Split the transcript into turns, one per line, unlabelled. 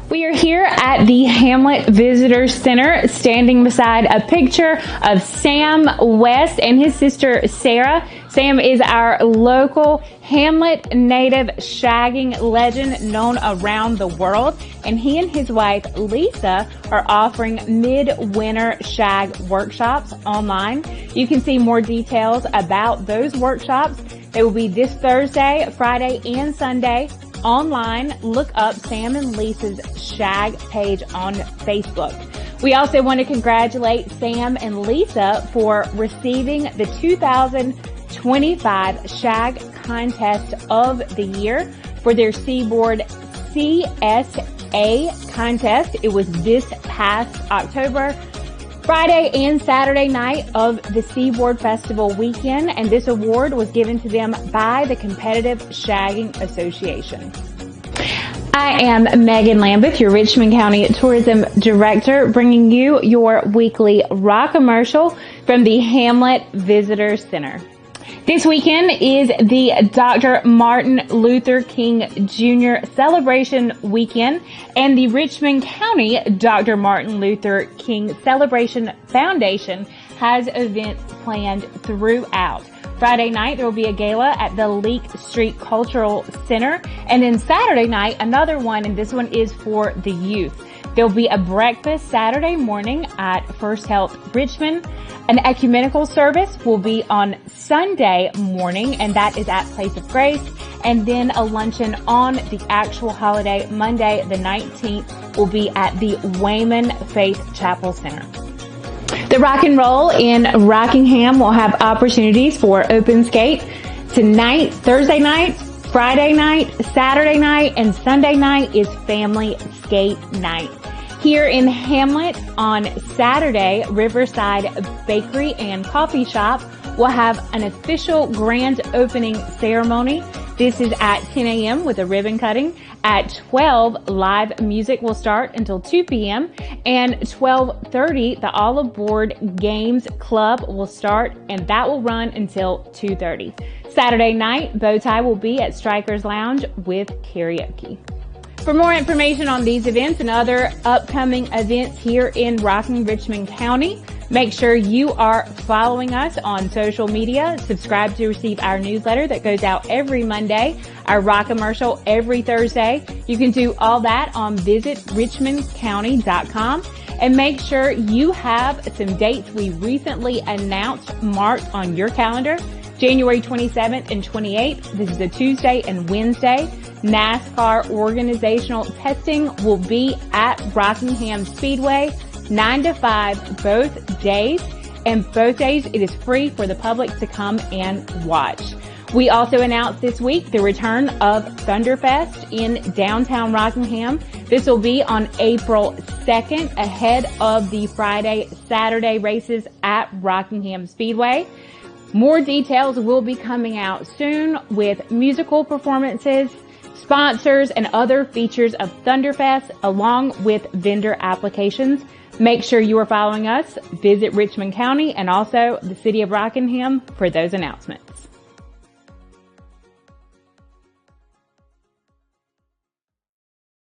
We are here at the Hamlet Visitor Center, standing beside a picture of Sam West and his sister Sarah. Sam is our local Hamlet native shagging legend known around the world, and he and his wife Lisa are offering midwinter shag workshops online. You can see more details about those workshops. They will be this Thursday, Friday, and Sunday. Online, look up Sam and Lisa's Shag page on Facebook. We also want to congratulate Sam and Lisa for receiving the 2025 Shag Contest of the Year for their Seaboard CSA contest. It was this past October, Friday and Saturday night of the Seaboard Festival weekend, and this award was given to them by the Competitive Shagging Association. I am Megan Lambeth, your Richmond County Tourism Director, bringing you your weekly Rockamercial from the Hamlet Visitor Center. This weekend is the Dr. Martin Luther King Jr. Celebration Weekend, and the Richmond County Dr. Martin Luther King Celebration Foundation has events planned throughout. Friday night, there will be a gala at the Leek Street Cultural Center, and then Saturday night, another one, and this one is for the youth. There'll be a breakfast Saturday morning at Firsthealth Richmond. An ecumenical service will be on Sunday morning, and that is at Place of Grace. And then a luncheon on the actual holiday, Monday the 19th, will be at the Wayman Faith Chapel Center. The Rock and Roll in Rockingham will have opportunities for open skate tonight, Thursday night, Friday night, Saturday night, and Sunday night is family skate night. Here in Hamlet on Saturday, Riverside Bakery and Coffee Shop will have an official grand opening ceremony. This is at 10 a.m. with a ribbon cutting. At 12, live music will start until 2 p.m. And 12:30, the All Aboard Games Club will start, and that will run until 2:30. Saturday night, Bowtie will be at Strikers Lounge with karaoke. For more information on these events and other upcoming events here in Rocking Richmond County, make sure you are following us on social media. Subscribe to receive our newsletter that goes out every Monday, our Rockamercial every Thursday. You can do all that on visitrichmondcounty.com. And make sure you have some dates we recently announced marked on your calendar. January 27th and 28th. This is a Tuesday and Wednesday. NASCAR organizational testing will be at Rockingham Speedway, 9 to 5 both days. And both days it is free for the public to come and watch. We also announced this week the return of Thunderfest in downtown Rockingham. This will be on April 2nd, ahead of the Friday-Saturday races at Rockingham Speedway. More details will be coming out soon with musical performances, sponsors, and other features of Thunderfest, along with vendor applications. Make sure you are following us, Visit Richmond County, and also the City of Rockingham for those announcements.